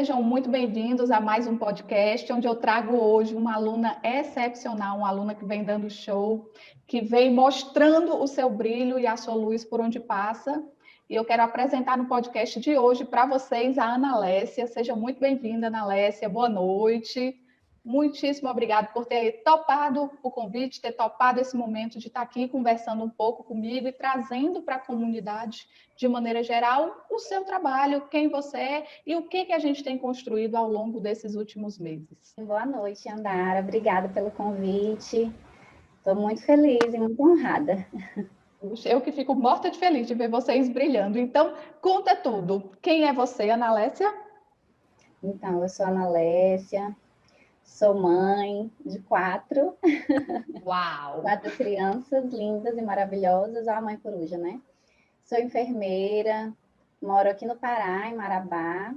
sejam muito bem-vindos a mais um podcast, onde eu trago hoje uma aluna excepcional, uma aluna que vem dando show, que vem mostrando o seu brilho e a sua luz por onde passa. E eu quero apresentar no podcast de hoje para vocês a Ana Lécia. Seja muito bem-vinda, Ana Lécia. Boa noite. Muitíssimo obrigada por ter topado o convite, ter topado esse momento de estar aqui conversando um pouco comigo e trazendo para a comunidade, de maneira geral, o seu trabalho, quem você é e o que a gente tem construído ao longo desses últimos meses. Boa noite, Andara. Obrigada pelo convite. Estou muito feliz e muito honrada. Eu que fico morta de feliz de ver vocês brilhando. Então, conta tudo. Quem é você, Ana Lécia? Então, eu sou a Ana Lécia, sou mãe de 4. Uau! 4 crianças lindas e maravilhosas. A mãe coruja, né? Sou enfermeira, moro aqui no Pará, em Marabá,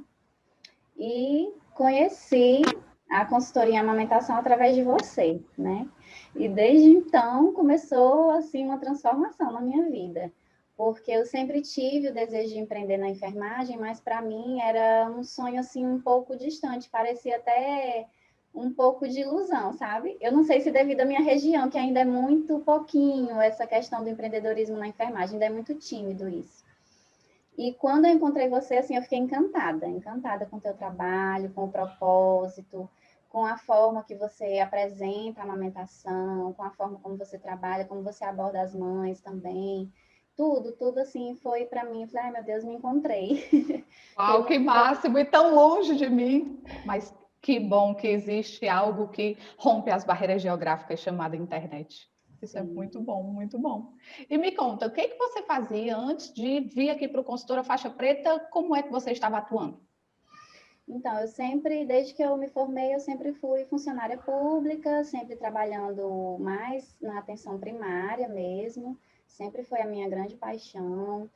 e conheci a consultoria em amamentação através de você, né? E desde então começou assim uma transformação na minha vida, porque eu sempre tive o desejo de empreender na enfermagem, mas para mim era um sonho assim um pouco distante, parecia até um pouco de ilusão, sabe? Eu não sei se devido à minha região, que ainda é muito pouquinho essa questão do empreendedorismo na enfermagem, ainda é muito tímido isso. E quando eu encontrei você, assim, eu fiquei encantada com o teu trabalho, com o propósito, com a forma que você apresenta a amamentação, com a forma como você trabalha, como você aborda as mães também. Tudo assim foi para mim. Eu falei, ai meu Deus, me encontrei. Uau, que máximo! E tão longe de mim. Mas que bom que existe algo que rompe as barreiras geográficas chamada internet. Isso é Sim. muito bom, muito bom. E me conta, o que você fazia antes de vir aqui para o Consultora Faixa Preta? Como é que você estava atuando? Então, eu sempre, desde que eu me formei, eu sempre fui funcionária pública, sempre trabalhando mais na atenção primária mesmo, sempre foi a minha grande paixão.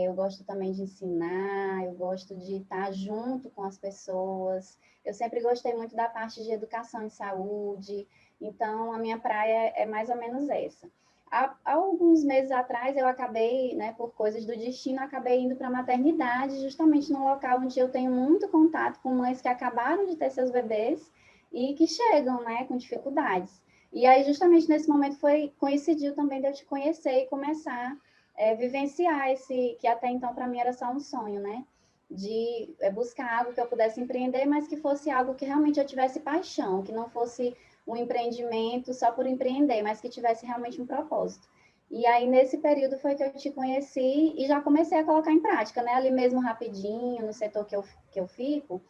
Eu gosto também de ensinar, eu gosto de estar junto com as pessoas. Eu sempre gostei muito da parte de educação e saúde, então a minha praia é mais ou menos essa. Há alguns meses atrás eu acabei, né, por coisas do destino, acabei indo para a maternidade, justamente num local onde eu tenho muito contato com mães que acabaram de ter seus bebês e que chegam, né, com dificuldades. E aí, justamente nesse momento, coincidiu também de eu te conhecer e começar a vivenciar esse, que até então para mim era só um sonho, né? De buscar algo que eu pudesse empreender, mas que fosse algo que realmente eu tivesse paixão, que não fosse um empreendimento só por empreender, mas que tivesse realmente um propósito. E aí, nesse período, foi que eu te conheci e já comecei a colocar em prática, né? Ali mesmo, rapidinho, no setor que eu fico,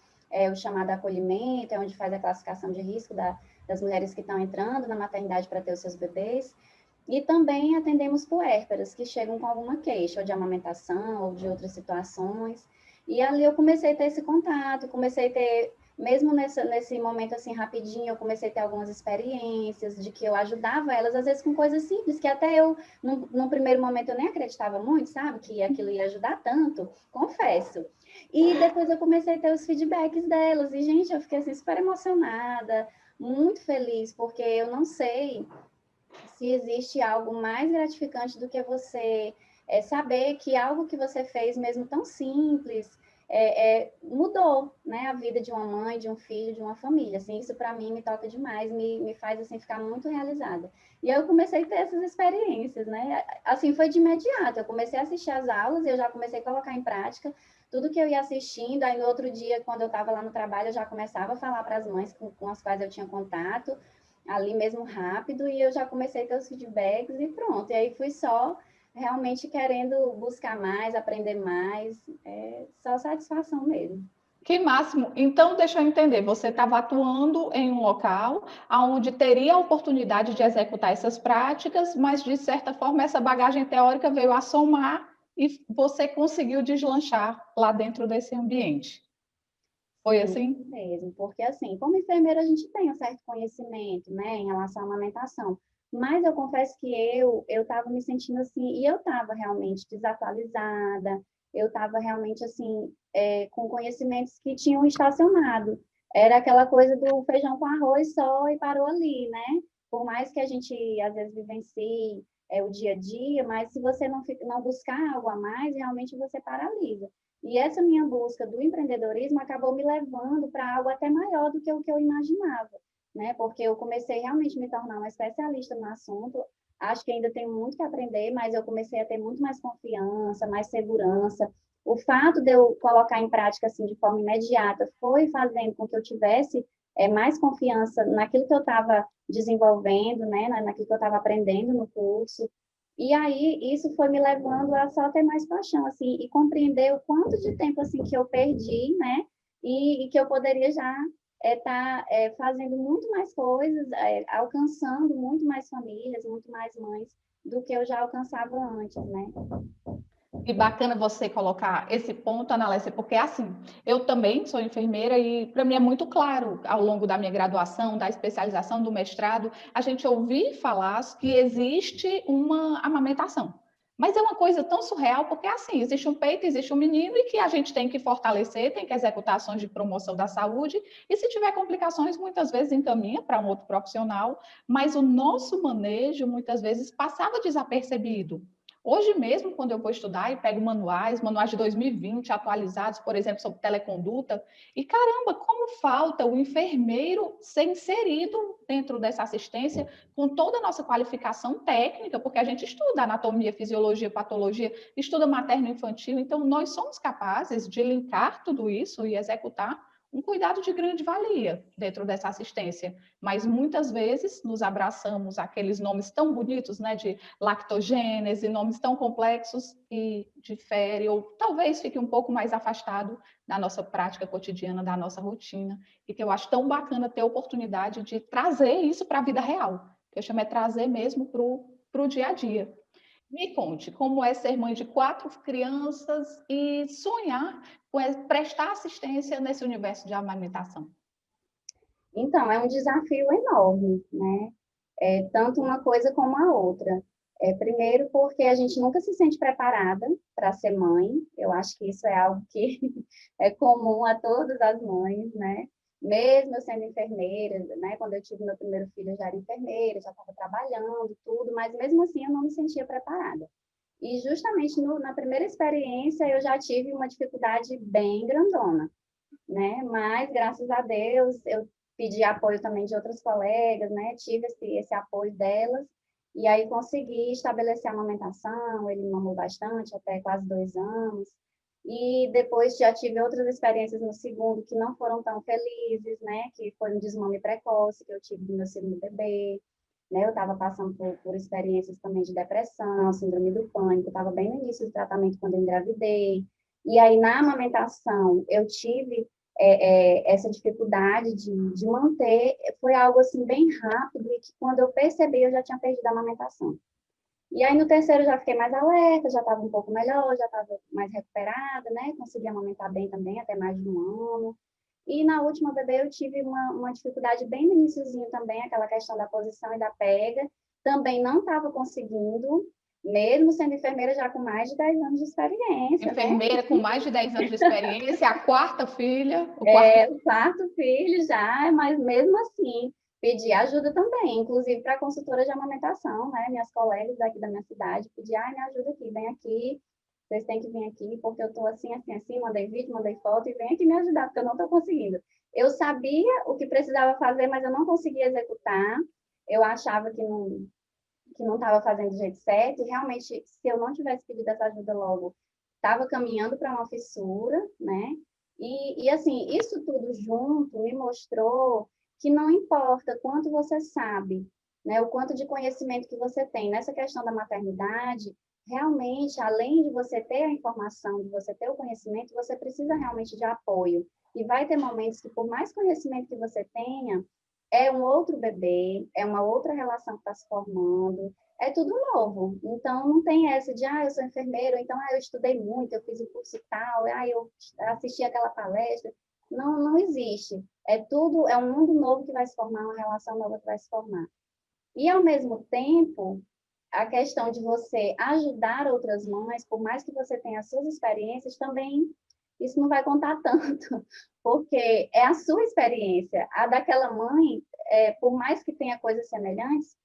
o chamado acolhimento, é onde faz a classificação de risco das mulheres que estão entrando na maternidade para ter os seus bebês. E também atendemos puérperas que chegam com alguma queixa, ou de amamentação, ou de outras situações. E ali eu comecei a ter esse contato, comecei a ter mesmo nesse momento assim rapidinho, eu comecei a ter algumas experiências de que eu ajudava elas, às vezes com coisas simples, que até eu, num primeiro momento, eu nem acreditava muito, sabe? Que aquilo ia ajudar tanto, confesso. E depois eu comecei a ter os feedbacks delas, e, gente, eu fiquei assim super emocionada, muito feliz, porque eu não sei se existe algo mais gratificante do que você saber que algo que você fez, mesmo tão simples, mudou, né, a vida de uma mãe, de um filho, de uma família. Assim, isso para mim me toca demais, me faz assim ficar muito realizada. E eu comecei a ter essas experiências, né? Assim, foi de imediato. Eu comecei a assistir as aulas e eu já comecei a colocar em prática tudo que eu ia assistindo. Aí no outro dia, quando eu estava lá no trabalho, eu já começava a falar para as mães com as quais eu tinha contato ali mesmo rápido, e eu já comecei a ter os feedbacks e pronto. E aí fui só realmente querendo buscar mais, aprender mais, só satisfação mesmo. Que máximo! Então, deixa eu entender, você estava atuando em um local onde teria a oportunidade de executar essas práticas, mas, de certa forma, essa bagagem teórica veio a somar e você conseguiu deslanchar lá dentro desse ambiente. Foi Sim, assim? mesmo, porque assim, como enfermeira a gente tem um certo conhecimento, né, em relação à amamentação, mas eu confesso que eu estava me sentindo assim, e eu estava realmente desatualizada, eu estava realmente assim, com conhecimentos que tinham estacionado, era aquela coisa do feijão com arroz só e parou ali, né, por mais que a gente às vezes vivencie o dia a dia, mas se você não buscar algo a mais, realmente você paralisa. E essa minha busca do empreendedorismo acabou me levando para algo até maior do que o que eu imaginava, né? Porque eu comecei realmente a me tornar uma especialista no assunto. Acho que ainda tenho muito que aprender, mas eu comecei a ter muito mais confiança, mais segurança. O fato de eu colocar em prática assim de forma imediata foi fazendo com que eu tivesse mais confiança naquilo que eu estava desenvolvendo, né? Naquilo que eu estava aprendendo no curso. E aí, isso foi me levando a só ter mais paixão, assim, e compreender o quanto de tempo, assim, que eu perdi, né? E que eu poderia já estar fazendo muito mais coisas, alcançando muito mais famílias, muito mais mães do que eu já alcançava antes, né? E bacana você colocar esse ponto, Analécia, porque assim, eu também sou enfermeira e para mim é muito claro, ao longo da minha graduação, da especialização, do mestrado, a gente ouvir falar que existe uma amamentação. Mas é uma coisa tão surreal, porque assim, existe um peito, existe um menino e que a gente tem que fortalecer, tem que executar ações de promoção da saúde, e se tiver complicações, muitas vezes encaminha para um outro profissional, mas o nosso manejo, muitas vezes, passava desapercebido. Hoje mesmo, quando eu vou estudar e pego manuais de 2020 atualizados, por exemplo, sobre teleconduta, e caramba, como falta o enfermeiro ser inserido dentro dessa assistência com toda a nossa qualificação técnica, porque a gente estuda anatomia, fisiologia, patologia, estuda materno-infantil, então nós somos capazes de linkar tudo isso e executar um cuidado de grande valia dentro dessa assistência. Mas muitas vezes nos abraçamos aqueles nomes tão bonitos, né, de lactogênese, nomes tão complexos e difere, ou talvez fique um pouco mais afastado da nossa prática cotidiana, da nossa rotina, e que eu acho tão bacana ter a oportunidade de trazer isso para a vida real, que eu chamo é trazer mesmo para o dia a dia. Me conte, como é ser mãe de 4 crianças e sonhar com prestar assistência nesse universo de amamentação? Então, é um desafio enorme, né? Tanto uma coisa como a outra. Primeiro, porque a gente nunca se sente preparada para ser mãe. Eu acho que isso é algo que é comum a todas as mães, né? Mesmo eu sendo enfermeira, né? Quando eu tive meu primeiro filho, eu já era enfermeira, já estava trabalhando, tudo, mas mesmo assim eu não me sentia preparada. E justamente na primeira experiência eu já tive uma dificuldade bem grandona, né? Mas, graças a Deus, eu pedi apoio também de outras colegas, né? Tive esse apoio delas, e aí consegui estabelecer a amamentação, ele mamou bastante, até quase 2 anos, e depois já tive outras experiências no segundo que não foram tão felizes, né? Que foi um desmame precoce que eu tive do meu segundo bebê, né? Eu estava passando por experiências também de depressão, síndrome do pânico, estava bem no início do tratamento quando eu engravidei, e aí na amamentação eu tive essa dificuldade de manter, foi algo assim bem rápido e que quando eu percebi eu já tinha perdido a amamentação. E aí no terceiro eu já fiquei mais alerta, já estava um pouco melhor, já estava mais recuperada, né? Consegui amamentar bem também, até mais de 1 ano. E na última bebê eu tive uma dificuldade bem no iniciozinho também, aquela questão da posição e da pega. Também não estava conseguindo, mesmo sendo enfermeira já com mais de 10 anos de experiência, né? Enfermeira com mais de 10 anos de experiência, a quarta filha, O quarto filho já, mas mesmo assim, pedi ajuda também, inclusive para a consultora de amamentação, né? Minhas colegas daqui da minha cidade, pedi, me ajuda aqui, vem aqui, vocês têm que vir aqui, porque eu estou assim, assim, assim, mandei vídeo, mandei foto, e vem aqui me ajudar, porque eu não estou conseguindo. Eu sabia o que precisava fazer, mas eu não conseguia executar, eu achava que não estava fazendo do jeito certo, e realmente, se eu não tivesse pedido essa ajuda logo, estava caminhando para uma fissura, né? E assim, isso tudo junto me mostrou que não importa quanto você sabe, né? O quanto de conhecimento que você tem nessa questão da maternidade, realmente, além de você ter a informação, de você ter o conhecimento, você precisa realmente de apoio. E vai ter momentos que, por mais conhecimento que você tenha, é um outro bebê, é uma outra relação que está se formando, é tudo novo. Então, não tem essa de, eu sou enfermeira, então, eu estudei muito, eu fiz o curso e tal, eu assisti aquela palestra. Não, não existe. É tudo, é um mundo novo que vai se formar, uma relação nova que vai se formar. E, ao mesmo tempo, a questão de você ajudar outras mães, por mais que você tenha as suas experiências, também isso não vai contar tanto, porque é a sua experiência. A daquela mãe, por mais que tenha coisas semelhantes,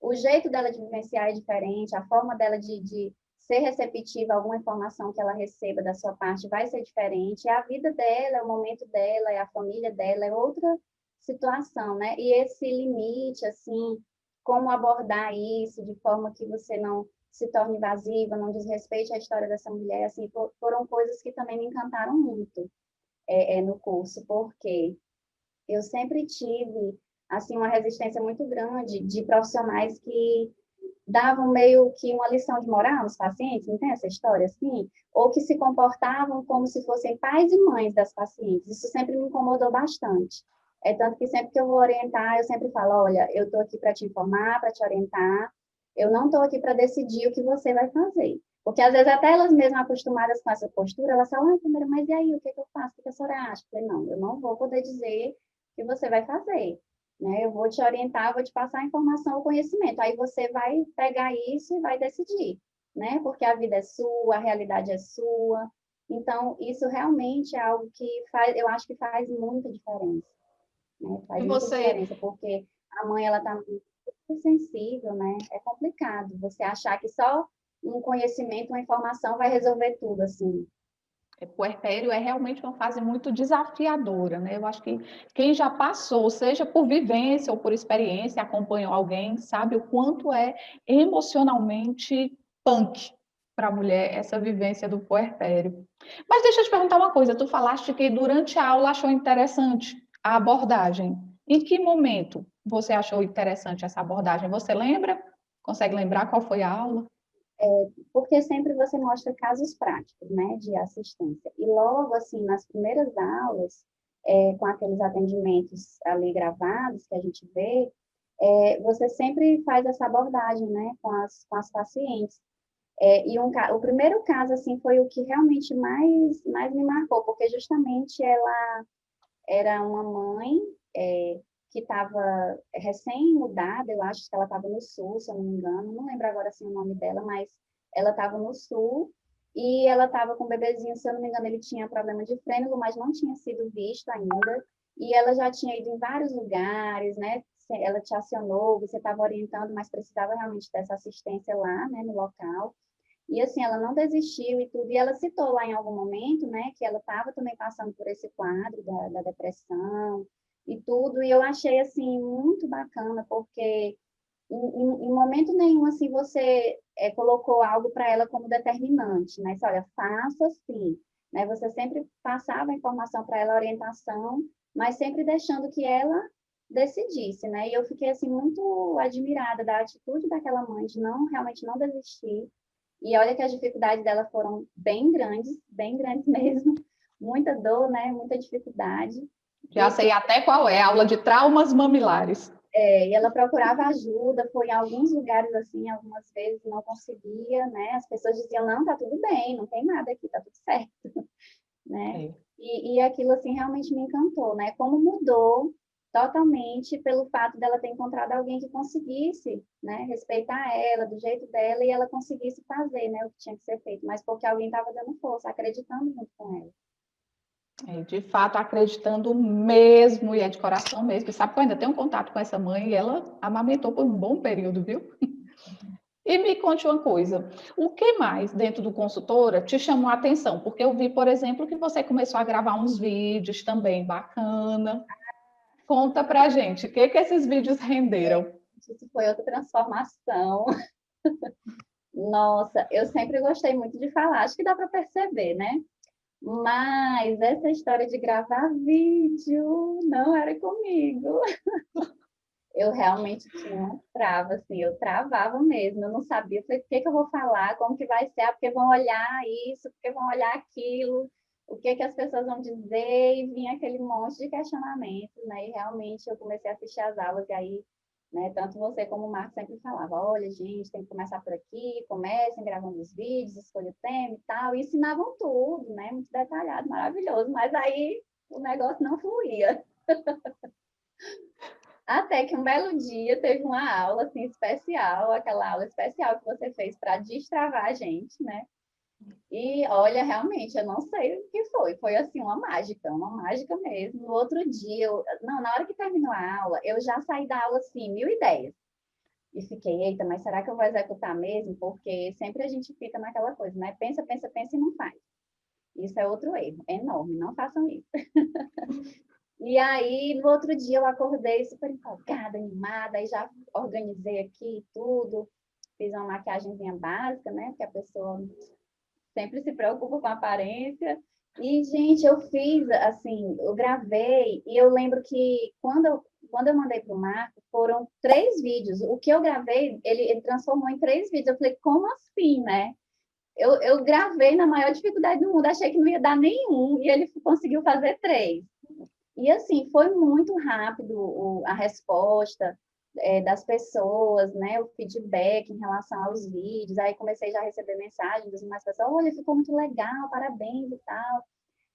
o jeito dela de vivenciar é diferente, a forma dela de ser receptiva a alguma informação que ela receba da sua parte vai ser diferente. É a vida dela, é o momento dela, é a família dela, é outra situação, né? E esse limite, assim, como abordar isso de forma que você não se torne invasiva, não desrespeite a história dessa mulher, assim, foram coisas que também me encantaram muito no curso, porque eu sempre tive, assim, uma resistência muito grande de profissionais que davam meio que uma lição de moral nos pacientes, não tem essa história assim? Ou que se comportavam como se fossem pais e mães das pacientes. Isso sempre me incomodou bastante. É tanto que sempre que eu vou orientar, eu sempre falo, olha, eu estou aqui para te informar, para te orientar, eu não estou aqui para decidir o que você vai fazer. Porque às vezes até elas mesmas acostumadas com essa postura, elas falam, ai, primeiro, mas e aí, o que, que eu faço? O que a senhora acha? Eu falei, não, eu não vou poder dizer o que você vai fazer. Né? Eu vou te orientar, vou te passar a informação, o conhecimento. Aí você vai pegar isso e vai decidir, né? Porque a vida é sua, a realidade é sua. Então, isso realmente é algo que faz, eu acho que faz muita diferença, né? E Faz muita você, diferença, porque a mãe, ela tá muito sensível, né? É complicado você achar que só um conhecimento, uma informação vai resolver tudo, assim. puerpério é realmente uma fase muito desafiadora, né? Eu acho que quem já passou, seja por vivência ou por experiência, acompanhou alguém, sabe o quanto é emocionalmente punk para a mulher essa vivência do puerpério. Mas deixa eu te perguntar uma coisa, tu falaste que durante a aula achou interessante a abordagem. Em que momento você achou interessante essa abordagem? Você lembra? Consegue lembrar qual foi a aula? Porque sempre você mostra casos práticos, né, de assistência. E logo, assim, nas primeiras aulas, com aqueles atendimentos ali gravados que a gente vê, você sempre faz essa abordagem, né, com as pacientes. O primeiro caso, assim, foi o que realmente mais me marcou, porque justamente ela era uma mãe que estava recém-mudada, eu acho que ela estava no Sul, se eu não me engano, não lembro agora assim, o nome dela, mas ela estava no Sul e ela estava com o bebezinho, se eu não me engano, ele tinha problema de frênulo, mas não tinha sido visto ainda, e ela já tinha ido em vários lugares, né? Ela te acionou, você estava orientando, mas precisava realmente dessa assistência lá, né, no local. E assim, ela não desistiu e tudo. E ela citou lá em algum momento, né, que ela estava também passando por esse quadro da depressão e tudo. E eu achei, assim, muito bacana, porque em momento nenhum, assim, você colocou algo para ela como determinante, né? Disse, olha, faça assim, né? Você sempre passava a informação para ela, a orientação, mas sempre deixando que ela decidisse, né? E eu fiquei, assim, muito admirada da atitude daquela mãe de realmente não desistir, e olha que as dificuldades dela foram bem grandes mesmo. Muita dor, né? Muita dificuldade. Já sei até qual é, aula de traumas mamilares. E ela procurava ajuda, foi em alguns lugares assim, algumas vezes não conseguia, né? As pessoas diziam, não, tá tudo bem, não tem nada aqui, tá tudo certo, né? É. E aquilo assim realmente me encantou, né? Como mudou totalmente pelo fato dela ter encontrado alguém que conseguisse, né, respeitar ela do jeito dela e ela conseguisse fazer, né, o que tinha que ser feito, mas porque alguém estava dando força, acreditando junto com ela. De fato, acreditando mesmo, e é de coração mesmo. E sabe que eu ainda tenho contato com essa mãe e ela amamentou por um bom período, viu? E me conte uma coisa, o que mais dentro do consultora te chamou a atenção? Porque eu vi, por exemplo, que você começou a gravar uns vídeos também bacana. Conta pra gente, o que que esses vídeos renderam? Isso foi outra transformação. Nossa, eu sempre gostei muito de falar, acho que dá para perceber, né? Mas essa história de gravar vídeo não era comigo. Eu realmente tinha uma trava, assim, eu travava mesmo, eu não sabia, eu falei, o que que eu vou falar, como que vai ser, porque vão olhar isso, porque vão olhar aquilo, o que que as pessoas vão dizer, e vinha aquele monte de questionamentos, né, e realmente eu comecei a assistir as aulas, e aí, né, tanto você como o Marcos sempre falava, olha, gente, tem que começar por aqui, comecem gravando os vídeos, escolha o tema e tal, e ensinavam tudo, né, muito detalhado, maravilhoso, mas aí o negócio não fluía. Até que um belo dia teve uma aula assim especial, aquela aula especial que você fez para destravar a gente, né? E olha, realmente, eu não sei o que foi. Foi assim uma mágica mesmo. No outro dia, não, na hora que terminou a aula, eu já saí da aula assim, mil ideias. E fiquei, eita, mas será que eu vou executar mesmo? Porque sempre a gente fica naquela coisa, né? Pensa, pensa, pensa e não faz. Isso é outro erro enorme, não façam isso. E aí, no outro dia, eu acordei super empolgada, animada, aí já organizei aqui tudo, fiz uma maquiagemzinha básica, né? Porque a pessoa sempre se preocupa com a aparência. E, gente, eu fiz, assim, eu gravei, e eu lembro que quando eu mandei para o Marco, foram 3 vídeos. O que eu gravei, ele transformou em 3 vídeos. Eu falei, como assim, né? Eu gravei na maior dificuldade do mundo, achei que não ia dar nenhum, e ele conseguiu fazer 3. E assim, foi muito rápido a resposta das pessoas, né? O feedback em relação aos vídeos. Aí comecei já a receber mensagens das mais pessoas, olha, ficou muito legal, parabéns e tal.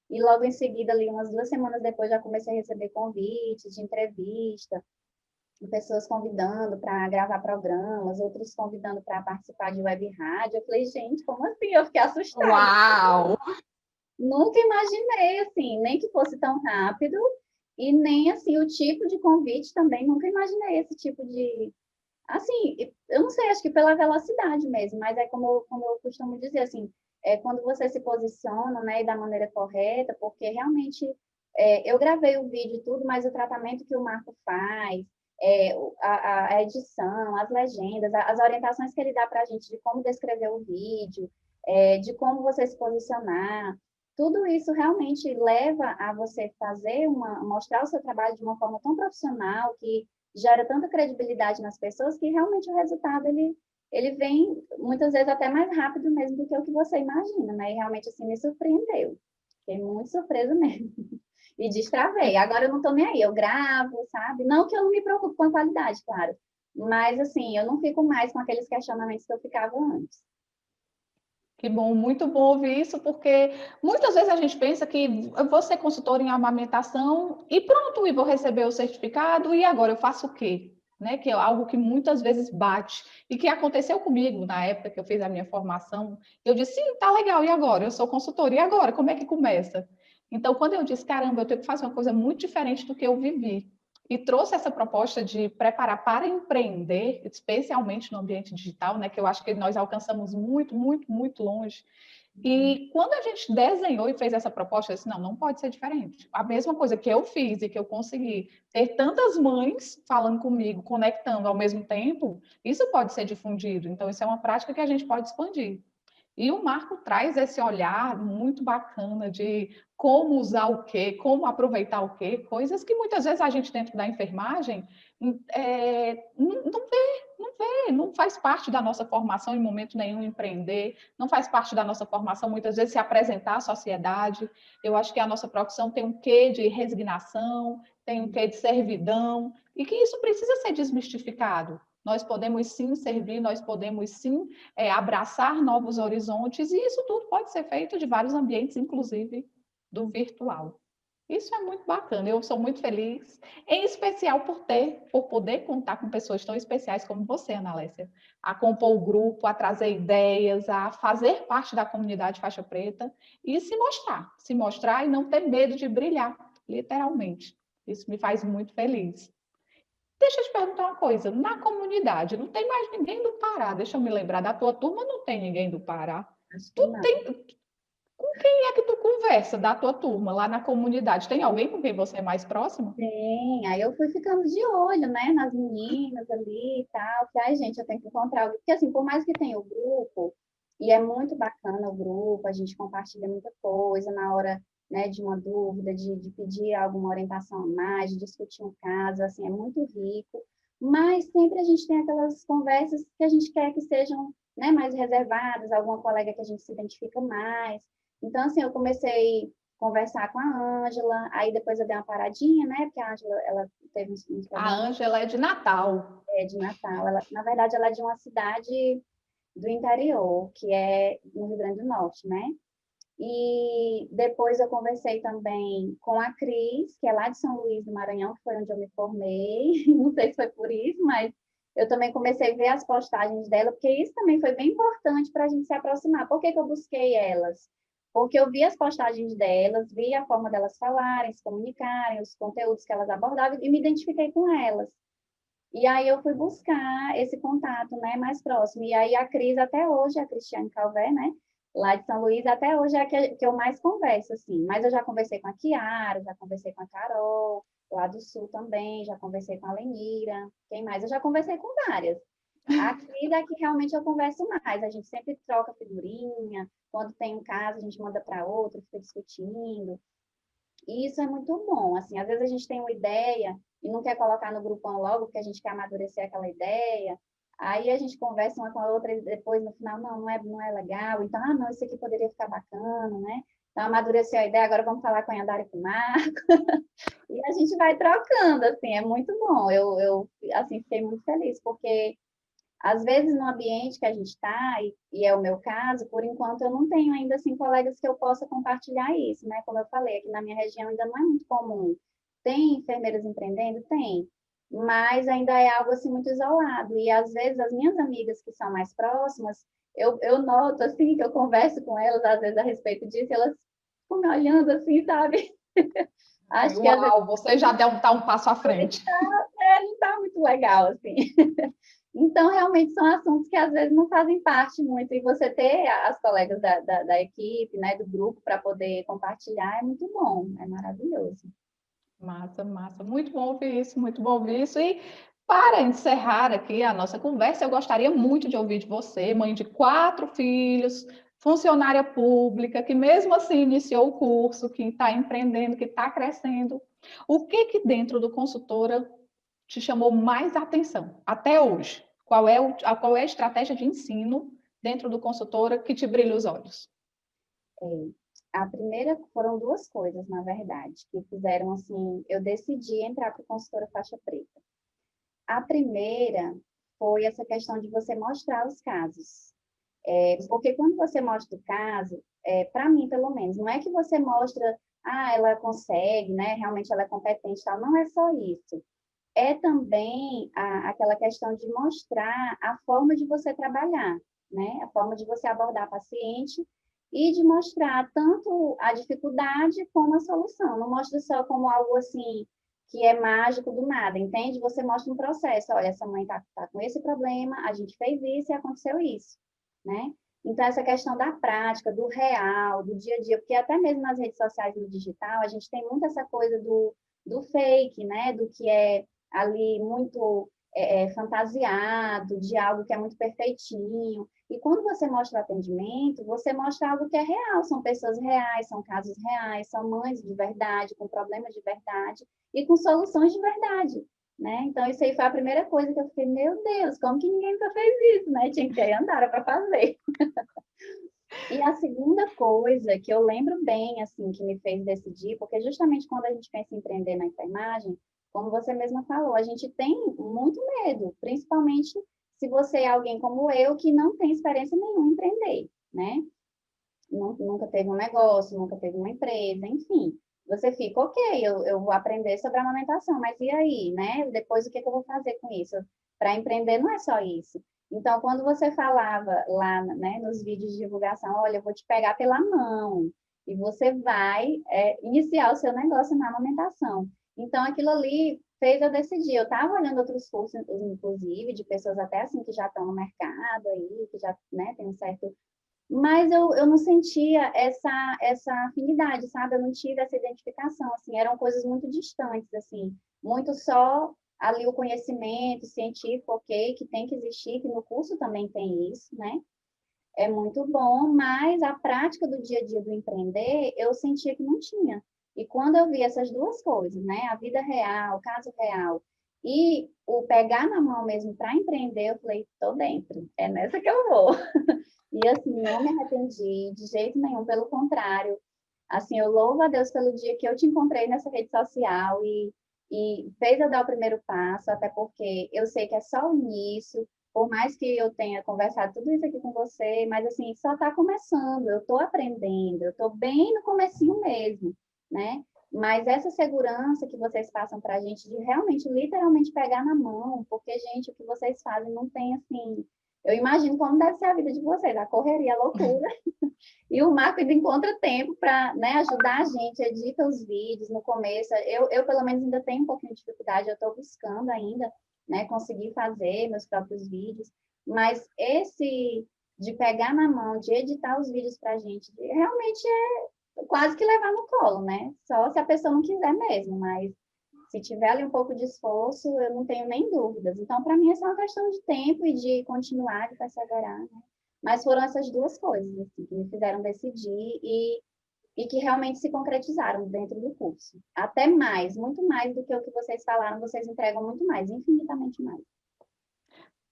E logo em seguida, ali, umas 2 semanas depois, já comecei a receber convites de entrevista, pessoas convidando para gravar programas, outros convidando para participar de web rádio. Eu falei, gente, como assim? Eu fiquei assustada. Uau! Nunca imaginei, assim, nem que fosse tão rápido e nem, assim, o tipo de convite também. Nunca imaginei esse tipo de... Assim, eu não sei, acho que pela velocidade mesmo, mas é como eu costumo dizer, assim, quando você se posiciona, né, e da maneira correta, porque realmente eu gravei o vídeo e tudo, mas o tratamento que o Marco faz, a edição, as legendas, as orientações que ele dá para a gente de como descrever o vídeo, de como você se posicionar, tudo isso realmente leva a você mostrar o seu trabalho de uma forma tão profissional que gera tanta credibilidade nas pessoas que realmente o resultado ele vem muitas vezes até mais rápido mesmo do que o que você imagina, né? E realmente assim me surpreendeu. Fiquei muito surpresa mesmo. E destravei. Agora eu não tô nem aí, eu gravo, sabe? Não que eu não me preocupe com a qualidade, claro. Mas assim, eu não fico mais com aqueles questionamentos que eu ficava antes. Que bom, muito bom ouvir isso, porque muitas vezes a gente pensa que eu vou ser consultora em amamentação e pronto, e vou receber o certificado, e agora eu faço o quê? Né? Que é algo que muitas vezes bate, e que aconteceu comigo na época que eu fiz a minha formação. Eu disse, sim, tá legal, e agora? Eu sou consultora, e agora? Como é que começa? Então, quando eu disse, caramba, eu tenho que fazer uma coisa muito diferente do que eu vivi, e trouxe essa proposta de preparar para empreender, especialmente no ambiente digital, né, que eu acho que nós alcançamos muito, muito, muito longe. E quando a gente desenhou e fez essa proposta, eu disse, não, não pode ser diferente. A mesma coisa que eu fiz e que eu consegui ter tantas mães falando comigo, conectando ao mesmo tempo, isso pode ser difundido. Então, isso é uma prática que a gente pode expandir. E o Marco traz esse olhar muito bacana de como usar o quê, como aproveitar o quê, coisas que muitas vezes a gente dentro da enfermagem não faz parte da nossa formação em momento nenhum empreender, não faz parte da nossa formação muitas vezes se apresentar à sociedade. Eu acho que a nossa profissão tem um quê de resignação, tem um quê de servidão, e que isso precisa ser desmistificado. Nós podemos sim servir, nós podemos sim abraçar novos horizontes, e isso tudo pode ser feito de vários ambientes, inclusive do virtual. Isso é muito bacana, eu sou muito feliz, em especial por poder contar com pessoas tão especiais como você, Ana Lécia, a compor o grupo, a trazer ideias, a fazer parte da comunidade faixa preta e se mostrar e não ter medo de brilhar, literalmente. Isso me faz muito feliz. Deixa eu te perguntar uma coisa, na comunidade não tem mais ninguém do Pará, deixa eu me lembrar, da tua turma não tem ninguém do Pará. Acho Tu que não. tem, com quem é que tu conversa da tua turma lá na comunidade? Tem alguém com quem você é mais próximo? Tem, aí eu fui ficando de olho, né, nas meninas ali e tal. Falei, ai, gente, eu tenho que encontrar alguém. Porque, assim, por mais que tenha o grupo, e é muito bacana o grupo, a gente compartilha muita coisa na hora, né, de uma dúvida, de pedir alguma orientação a mais, de discutir um caso, assim, é muito rico. Mas sempre a gente tem aquelas conversas que a gente quer que sejam, né, mais reservadas, alguma colega que a gente se identifica mais. Então, assim, eu comecei conversar com a Ângela, aí depois eu dei uma paradinha, né? Porque a Ângela, ela teve uns A problemas Ângela é de Natal. de Natal. Ela, na verdade, ela é de uma cidade do interior, que é no Rio Grande do Norte, né? E depois eu conversei também com a Cris, que é lá de São Luís do Maranhão, que foi onde eu me formei. Não sei se foi por isso, mas eu também comecei a ver as postagens dela, porque isso também foi bem importante para a gente se aproximar. Por que que eu busquei elas? Porque eu vi as postagens delas, vi a forma delas falarem, se comunicarem, os conteúdos que elas abordavam e me identifiquei com elas. E aí eu fui buscar esse contato, né, mais próximo. E aí a Cris até hoje, a Cristiane Calvé, né, lá de São Luís, até hoje é a que eu mais converso, assim. Mas eu já conversei com a Kiara, já conversei com a Carol, lá do Sul também, já conversei com a Lenira. Quem mais? Eu já conversei com várias. A Cris é que realmente eu converso mais. A gente sempre troca figurinha. Quando tem um caso, a gente manda para outro, fica discutindo. E isso é muito bom. Assim, às vezes a gente tem uma ideia e não quer colocar no grupão logo, porque a gente quer amadurecer aquela ideia. Aí a gente conversa uma com a outra e depois, no final, não é legal. Então, não, isso aqui poderia ficar bacana, né? Então, amadureceu a ideia, agora vamos falar com a Yandara e com o Marco. E a gente vai trocando, assim, é muito bom. Assim, fiquei muito feliz, porque às vezes, no ambiente que a gente está, e é o meu caso, por enquanto eu não tenho ainda assim colegas que eu possa compartilhar isso, né? Como eu falei, aqui na minha região ainda não é muito comum. Tem enfermeiras empreendendo? Tem, mas ainda é algo assim muito isolado. E às vezes as minhas amigas que são mais próximas, eu noto assim que eu converso com elas às vezes a respeito disso, e elas ficam me olhando assim, sabe? Acho que às vezes Uau, você já deu um passo à frente. não está muito legal assim. Então, realmente são assuntos que às vezes não fazem parte muito, e você ter as colegas da equipe, né, do grupo, para poder compartilhar é muito bom, é maravilhoso. Massa, massa. Muito bom ouvir isso, muito bom ouvir isso. E para encerrar aqui a nossa conversa, eu gostaria muito de ouvir de você, mãe de 4 filhos, funcionária pública, que mesmo assim iniciou o curso, que está empreendendo, que está crescendo. O que que dentro do consultora te chamou mais atenção até hoje? Qual é a estratégia de ensino dentro do consultora que te brilha os olhos? É, a primeira foram duas coisas, na verdade, que fizeram assim, eu decidi entrar para o consultora faixa preta. A primeira foi essa questão de você mostrar os casos. Porque quando você mostra o caso, para mim, pelo menos, não é que você mostra, ela consegue, né? Realmente ela é competente, tal. Não é só isso. É também aquela questão de mostrar a forma de você trabalhar, né? A forma de você abordar paciente e de mostrar tanto a dificuldade como a solução. Não mostra só como algo assim que é mágico do nada, entende? Você mostra um processo. Olha, essa mãe tá com esse problema, a gente fez isso e aconteceu isso, né? Então, essa questão da prática, do real, do dia a dia, porque até mesmo nas redes sociais, no digital, a gente tem muito essa coisa do fake, né? Do que é ali muito fantasiado, de algo que é muito perfeitinho. E quando você mostra o atendimento, você mostra algo que é real, são pessoas reais, são casos reais, são mães de verdade, com problemas de verdade e com soluções de verdade. Né? Então, isso aí foi a primeira coisa que eu fiquei, meu Deus, como que ninguém nunca fez isso, né? Tinha que ter Andara para fazer. E a segunda coisa que eu lembro bem, assim, que me fez decidir, porque justamente quando a gente pensa em empreender na enfermagem, como você mesma falou, a gente tem muito medo, principalmente se você é alguém como eu, que não tem experiência nenhuma em empreender, né? Nunca teve um negócio, nunca teve uma empresa, enfim. Você fica, ok, eu vou aprender sobre a amamentação, mas e aí, né? Depois o que eu vou fazer com isso? Para empreender não é só isso. Então, quando você falava lá, né, nos vídeos de divulgação, olha, eu vou te pegar pela mão e você vai iniciar o seu negócio na amamentação. Então, aquilo ali fez eu decidir. Eu estava olhando outros cursos, inclusive, de pessoas até assim que já estão no mercado aí, que já, né, tem um certo, mas eu não sentia essa afinidade, sabe? Eu não tive essa identificação, assim, eram coisas muito distantes, assim, muito só ali o conhecimento científico, ok, que tem que existir, que no curso também tem isso, né? É muito bom, mas a prática do dia a dia do empreender, eu sentia que não tinha. E quando eu vi essas duas coisas, né? A vida real, o caso real, e o pegar na mão mesmo para empreender, eu falei, tô dentro, é nessa que eu vou. E assim, não me arrependi de jeito nenhum, pelo contrário. Assim, eu louvo a Deus pelo dia que eu te encontrei nessa rede social e fez eu dar o primeiro passo, até porque eu sei que é só o início, por mais que eu tenha conversado tudo isso aqui com você, mas assim, só está começando, eu estou aprendendo, eu estou bem no comecinho mesmo, né? Mas essa segurança que vocês passam para a gente de realmente, literalmente pegar na mão, porque, gente, o que vocês fazem não tem assim. Eu imagino como deve ser a vida de vocês, a correria, a loucura. E o Marco ainda encontra tempo para, né, ajudar a gente, edita os vídeos no começo. Eu, pelo menos, ainda tenho um pouquinho de dificuldade, eu estou buscando ainda, né, conseguir fazer meus próprios vídeos, mas esse de pegar na mão, de editar os vídeos para a gente, realmente é quase que levar no colo, né? Só se a pessoa não quiser mesmo, mas se tiver ali um pouco de esforço, eu não tenho nem dúvidas. Então, para mim, é só uma questão de tempo e de continuar, de perseverar, né? Mas foram essas duas coisas assim, que me fizeram decidir e que realmente se concretizaram dentro do curso. Até mais, muito mais do que o que vocês falaram, vocês entregam muito mais, infinitamente mais.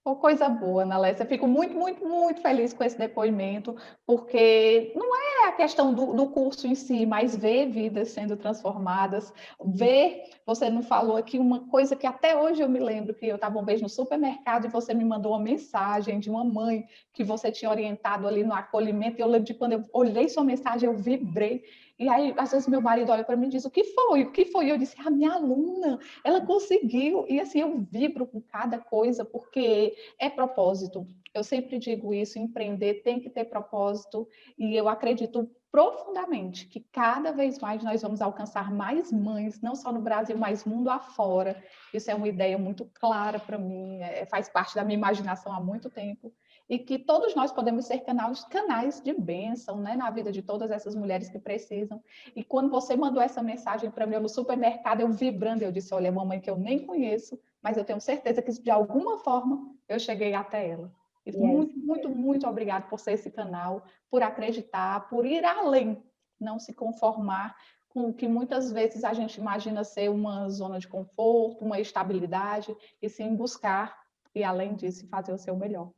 Uma coisa boa, Ana Lécia. Fico muito, muito, muito feliz com esse depoimento, porque não é a questão do curso em si, mas ver vidas sendo transformadas, ver, você não falou aqui uma coisa que até hoje eu me lembro, que eu estava uma vez no supermercado e você me mandou uma mensagem de uma mãe que você tinha orientado ali no acolhimento, e eu lembro de quando eu olhei sua mensagem, eu vibrei, e aí às vezes meu marido olha para mim e diz, o que foi? O que foi? E eu disse, a minha aluna, ela conseguiu, e assim, eu vibro com cada coisa, porque é propósito. Eu sempre digo isso, empreender tem que ter propósito, e eu acredito profundamente que cada vez mais nós vamos alcançar mais mães, não só no Brasil, mas mundo afora. Isso é uma ideia muito clara para mim, faz parte da minha imaginação há muito tempo, e que todos nós podemos ser canais de bênção, né, na vida de todas essas mulheres que precisam. E quando você mandou essa mensagem para mim no supermercado, eu vibrando, eu disse, olha, mamãe que eu nem conheço, mas eu tenho certeza que de alguma forma eu cheguei até ela. Muito, muito, muito obrigada por ser esse canal, por acreditar, por ir além, não se conformar com o que muitas vezes a gente imagina ser uma zona de conforto, uma estabilidade, e sim buscar, e além disso, fazer o seu melhor.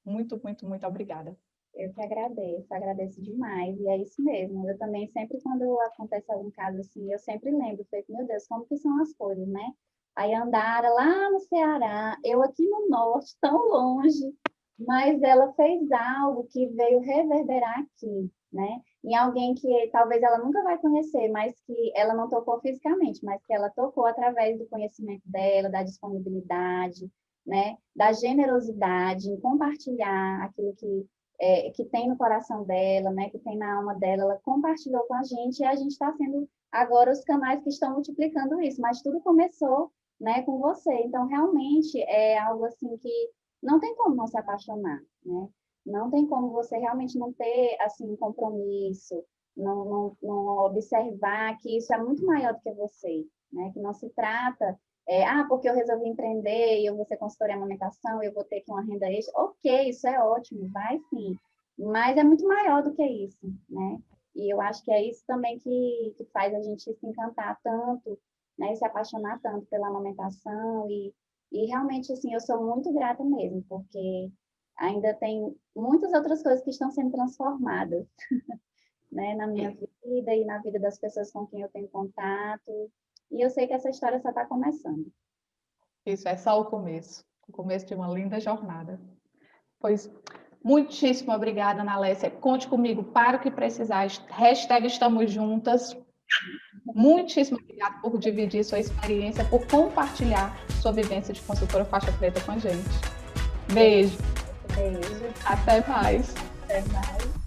Muito, muito, muito obrigada. Eu que agradeço demais, e é isso mesmo. Eu também sempre, quando acontece algum caso assim, eu sempre lembro, meu Deus, como que são as coisas, né? Aí a Andara lá no Ceará, eu aqui no norte, tão longe, mas ela fez algo que veio reverberar aqui, né? Em alguém que talvez ela nunca vai conhecer, mas que ela não tocou fisicamente, mas que ela tocou através do conhecimento dela, da disponibilidade, né? Da generosidade em compartilhar aquilo que tem no coração dela, né? Que tem na alma dela, ela compartilhou com a gente, e a gente está sendo agora os canais que estão multiplicando isso, mas tudo começou, né, com você. Então, realmente, é algo assim que não tem como não se apaixonar, né? Não tem como você realmente não ter, assim, um compromisso, não observar que isso é muito maior do que você, né? Que não se trata, porque eu resolvi empreender e eu vou ser consultora em amamentação, eu vou ter aqui uma renda extra. Ok, isso é ótimo, vai sim. Mas é muito maior do que isso, né? E eu acho que é isso também que faz a gente se encantar tanto, né? E se apaixonar tanto pela amamentação e realmente, assim, eu sou muito grata mesmo, porque ainda tem muitas outras coisas que estão sendo transformadas, né, na minha vida e na vida das pessoas com quem eu tenho contato. E eu sei que essa história só está começando. Isso é só o começo de uma linda jornada. Pois, muitíssimo obrigada, Ana Lécia. Conte comigo para o que precisar. #estamos juntas. Muitíssimo obrigada por dividir sua experiência, por compartilhar sua vivência de consultora faixa preta com a gente. Beijo. Beijo. Até mais. Até mais.